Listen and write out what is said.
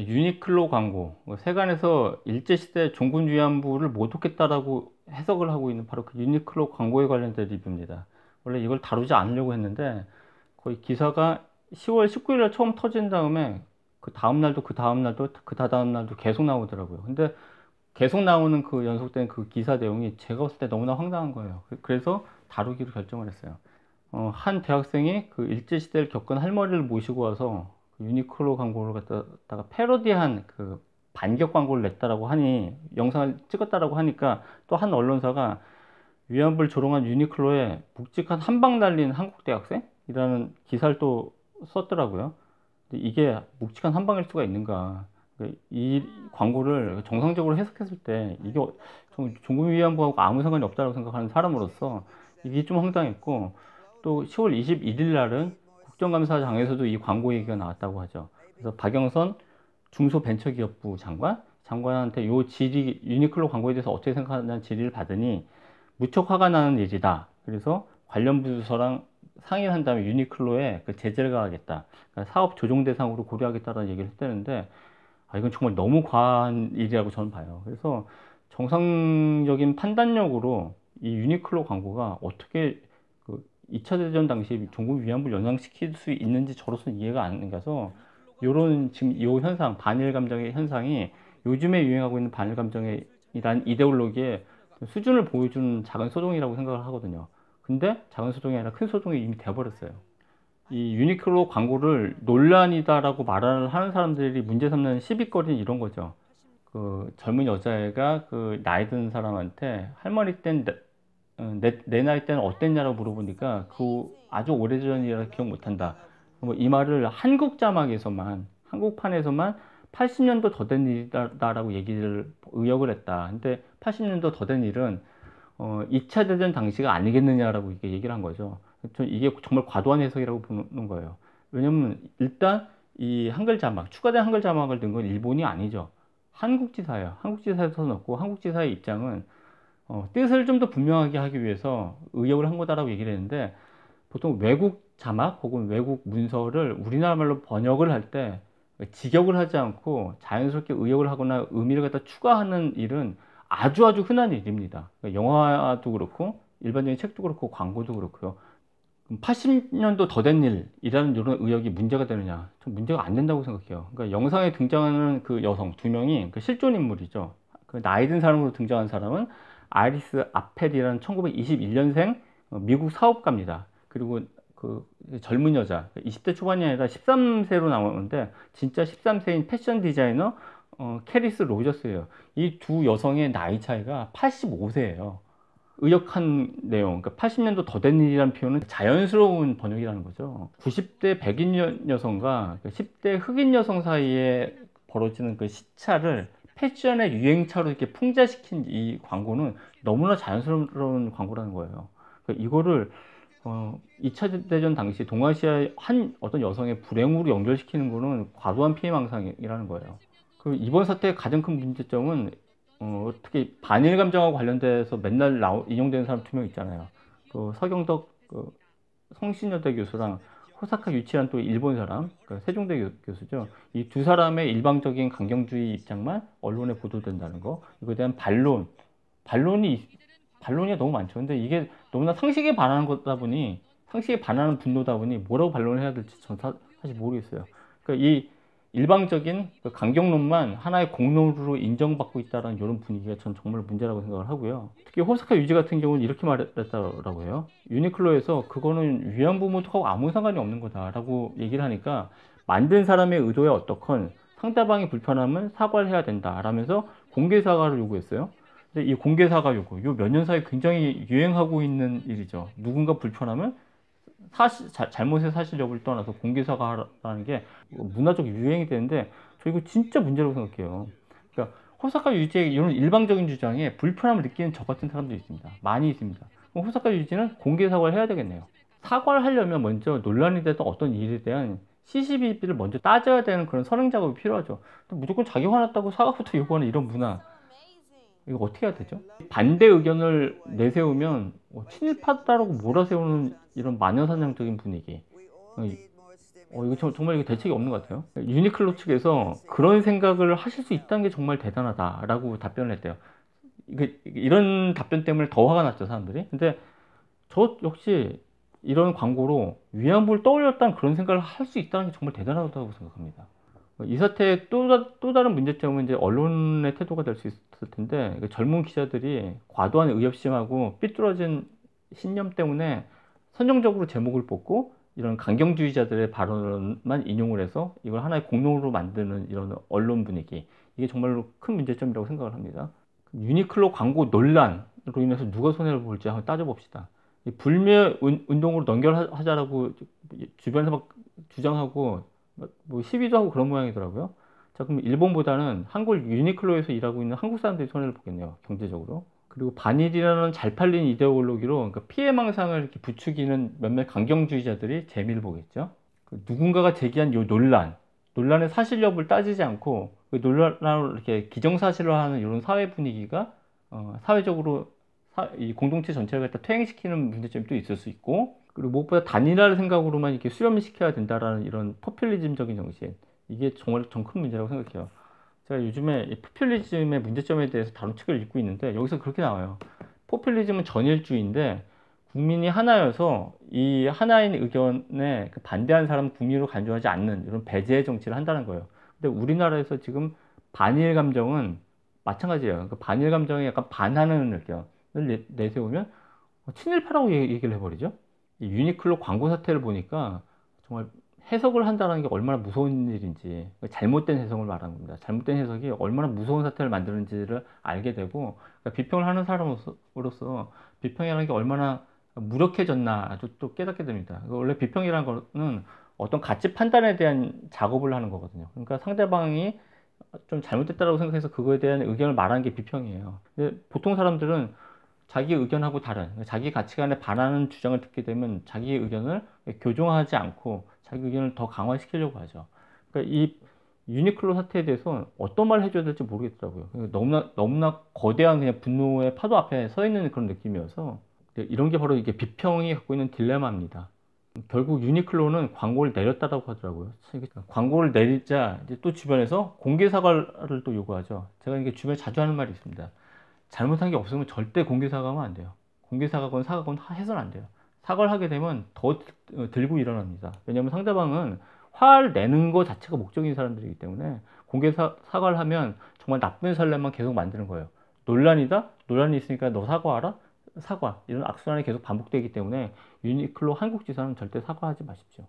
유니클로 광고, 세간에서 일제시대 종군 위안부를 모독했다라고 해석을 하고 있는 바로 그 유니클로 광고에 관련된 리뷰입니다. 원래 이걸 다루지 않으려고 했는데 거의 기사가 10월 19일 날 처음 터진 다음에 그 다음 날도 그 다음 날도 그 다다음 날도 계속 나오더라고요. 근데 계속 나오는 그 연속된 그 기사 내용이 제가 봤을 때 너무나 황당한 거예요. 그래서 다루기로 결정을 했어요. 한 대학생이 그 일제시대를 겪은 할머니를 모시고 와서 그 유니클로 광고를 갖다가 패러디한 그 반격 광고를 냈다라고 하니, 영상을 찍었다라고 하니까 또 한 언론사가 위안부를 조롱한 유니클로에 묵직한 한 방 날린 한국 대학생이라는 기사를 또 썼더라고요. 근데 이게 묵직한 한 방일 수가 있는가? 이 광고를 정상적으로 해석했을 때 이게 종군 위안부하고 아무 상관이 없다고 생각하는 사람으로서 이게 좀 황당했고, 또 10월 21일 날은 국정감사장에서도 이 광고 얘기가 나왔다고 하죠. 그래서 박영선 중소벤처기업부 장관한테 요 질의, 유니클로 광고에 대해서 어떻게 생각하냐는 질의를 받으니 무척 화가 나는 일이다. 그래서 관련 부서랑 상의를 한 다음에 유니클로에 그 제재를 가하겠다. 그러니까 사업 조정 대상으로 고려하겠다는 얘기를 했다는데, 이건 정말 너무 과한 일이라고 저는 봐요. 그래서 정상적인 판단력으로 이 유니클로 광고가 어떻게 그 2차 대전 당시 종국 위안부를 연상시킬 수 있는지 저로서는 이해가 안 가서, 요런 지금 요 현상, 반일 감정의 현상이 요즘에 유행하고 있는 반일 감정이란 이데올로기의 수준을 보여주는 작은 소동이라고 생각을 하거든요. 근데 작은 소동이 아니라 큰 소동이 이미 돼버렸어요. 이 유니클로 광고를 논란이다라고 말을 하는 사람들이 문제 삼는 시비거리는 이런 거죠. 그 젊은 여자애가 그 나이 든 사람한테 할머니 땐 내 나이 때는 어땠냐라고 물어보니까 그 아주 오래전이라 기억 못한다. 뭐 이 말을 한국 자막에서만, 한국판에서만 80년도 더 된 일이다라고 얘기를 의역을 했다. 근데 80년도 더 된 일은 2차 대전 당시가 아니겠느냐라고 이게 얘기를 한 거죠. 이게 정말 과도한 해석이라고 보는 거예요. 왜냐면 일단 이 한글 자막, 추가된 한글 자막을 넣은 건 일본이 아니죠. 한국지사예요. 한국지사에서 넣고, 한국지사의 입장은 뜻을 좀 더 분명하게 하기 위해서 의역을 한 거다라고 얘기를 했는데, 보통 외국 자막 혹은 외국 문서를 우리나라 말로 번역을 할 때 직역을 하지 않고 자연스럽게 의역을 하거나 의미를 갖다 추가하는 일은 아주 아주 흔한 일입니다. 그러니까 영화도 그렇고 일반적인 책도 그렇고 광고도 그렇고요. 80년도 더 된 일이라는 이런 의역이 문제가 되느냐? 전 문제가 안 된다고 생각해요. 그러니까 영상에 등장하는 그 여성 두 명이 그 실존 인물이죠. 그 나이 든 사람으로 등장한 사람은 아이리스 아펠이라는 1921년생 미국 사업가입니다. 그리고 그 젊은 여자, 20대 초반이 아니라 13세로 나오는데 진짜 13세인 패션 디자이너 캐리스 로저스예요. 이 두 여성의 나이 차이가 85세예요. 의역한 내용, 그러니까 80년도 더 된 일이라는 표현은 자연스러운 번역이라는 거죠. 90대 백인 여성과 10대 흑인 여성 사이에 벌어지는 그 시차를 패션의 유행차로 이렇게 풍자시킨 이 광고는 너무나 자연스러운 광고라는 거예요. 그러니까 이거를 2차 대전 당시 동아시아의 한 어떤 여성의 불행으로 연결시키는 거는 과도한 피해망상이라는 거예요. 그 이번 사태의 가장 큰 문제점은 특히 반일 감정하고 관련돼서 맨날 인용되는 사람 두 명 있잖아요. 그 서경덕 그 성신여대 교수랑 호사카 유치란 또 일본 사람, 그 세종대 교수죠. 이 두 사람의 일방적인 강경주의 입장만 언론에 보도된다는 거, 이거에 대한 반론이 반론이 너무 많죠. 근데 이게 너무나 상식에 반하는 거다 보니, 상식에 반하는 분노다 보니 뭐라고 반론을 해야 될지 전 사실 모르겠어요. 그러니까 이 일방적인 그 강경론만 하나의 공론으로 인정받고 있다는 이런 분위기가 전 정말 문제라고 생각을 하고요. 특히 호사카 유지 같은 경우는 이렇게 말했다고 해요. 유니클로에서 그거는 위안부 모독하고 아무 상관이 없는 거다라고 얘기를 하니까, 만든 사람의 의도에 어떻건 상대방이 불편하면 사과를 해야 된다라면서 공개 사과를 요구했어요. 근데 이 공개 사과 요구, 요 몇 년 사이에 굉장히 유행하고 있는 일이죠. 누군가 불편하면 잘못의 사실 여부를 떠나서 공개 사과하라는 게 문화적 유행이 되는데, 저 이거 진짜 문제라고 생각해요. 그러니까 호사카 유지의 이런 일방적인 주장에 불편함을 느끼는 저 같은 사람도 있습니다. 많이 있습니다. 그럼 호사카 유지는 공개 사과를 해야 되겠네요. 사과를 하려면 먼저 논란이 됐던 어떤 일에 대한 시시비비를 먼저 따져야 되는 그런 선행 작업이 필요하죠. 무조건 자기 화났다고 사과부터 요구하는 이런 문화, 이거 어떻게 해야 되죠? 반대 의견을 내세우면 친일파다라고 몰아세우는 이런 마녀사냥적인 분위기. 이거 정말 이거 대책이 없는 것 같아요. 유니클로 측에서 그런 생각을 하실 수 있다는 게 정말 대단하다라고 답변을 했대요. 이런 답변 때문에 더 화가 났죠, 사람들이. 근데 저 역시 이런 광고로 위안부를 떠올렸다는 그런 생각을 할 수 있다는 게 정말 대단하다고 생각합니다. 이 사태의 또 다른 문제점은 이제 언론의 태도가 될 수 있을 텐데, 젊은 기자들이 과도한 의협심하고 삐뚤어진 신념 때문에 선정적으로 제목을 뽑고 이런 강경주의자들의 발언만 인용을 해서 이걸 하나의 공론으로 만드는 이런 언론 분위기, 이게 정말로 큰 문제점이라고 생각을 합니다. 유니클로 광고 논란으로 인해서 누가 손해를 볼지 한번 따져봅시다. 불매 운동으로 연결하자라고 주변에서 막 주장하고 뭐 시위도 하고 그런 모양이더라고요. 자, 그럼 일본보다는 한국 유니클로에서 일하고 있는 한국 사람들이 손해를 보겠네요, 경제적으로. 그리고 반일이라는 잘 팔린 이데올로기로, 그러니까 피해망상을 이렇게 부추기는 몇몇 강경주의자들이 재미를 보겠죠. 누군가가 제기한 이 논란의 사실 여부를 따지지 않고 그 논란을 이렇게 기정사실화하는 이런 사회 분위기가 사회적으로 이 공동체 전체를 갖다 퇴행시키는 문제점이 또 있을 수 있고, 그리고 무엇보다 단일화를 생각으로만 이렇게 수렴시켜야 된다라는 이런 포퓰리즘적인 정신, 이게 정말 전 큰 문제라고 생각해요. 제가 요즘에 이 포퓰리즘의 문제점에 대해서 다룬 책을 읽고 있는데 여기서 그렇게 나와요. 포퓰리즘은 전일주의인데 국민이 하나여서 이 하나인 의견에 반대하는 사람 국민으로 간주하지 않는 이런 배제의 정치를 한다는 거예요. 근데 우리나라에서 지금 반일 감정은 마찬가지예요. 그러니까 반일 감정에 약간 반하는 의견을 내세우면 친일파라고 얘기를 해버리죠. 이 유니클로 광고 사태를 보니까 정말 해석을 한다는 게 얼마나 무서운 일인지, 잘못된 해석을 말하는 겁니다. 잘못된 해석이 얼마나 무서운 사태를 만드는지를 알게 되고, 그러니까 비평을 하는 사람으로서 비평이라는 게 얼마나 무력해졌나 아주 또 깨닫게 됩니다. 원래 비평이라는 거는 어떤 가치 판단에 대한 작업을 하는 거거든요. 그러니까 상대방이 좀 잘못됐다고 생각해서 그거에 대한 의견을 말하는 게 비평이에요. 근데 보통 사람들은 자기 의견하고 다른, 자기 가치관에 반하는 주장을 듣게 되면 자기 의견을 교정하지 않고 자기 의견을 더 강화시키려고 하죠. 그러니까 이 유니클로 사태에 대해서 어떤 말을 해줘야 될지 모르겠더라고요. 너무나 거대한 그냥 분노의 파도 앞에 서 있는 그런 느낌이어서, 이런 게 바로 이게 비평이 갖고 있는 딜레마입니다. 결국 유니클로는 광고를 내렸다라고 하더라고요. 광고를 내리자 이제 또 주변에서 공개 사과를 또 요구하죠. 제가 이게 주변에 자주 하는 말이 있습니다. 잘못한 게 없으면 절대 공개 사과하면 안 돼요. 공개 사과건 사과건 해서는 안 돼요. 사과를 하게 되면 더 들고 일어납니다. 왜냐하면 상대방은 화를 내는 것 자체가 목적인 사람들이기 때문에 공개 사과를 하면 정말 나쁜 설렘만 계속 만드는 거예요. 논란이다? 논란이 있으니까 너 사과하라? 사과. 이런 악순환이 계속 반복되기 때문에 유니클로 한국 지사는 절대 사과하지 마십시오.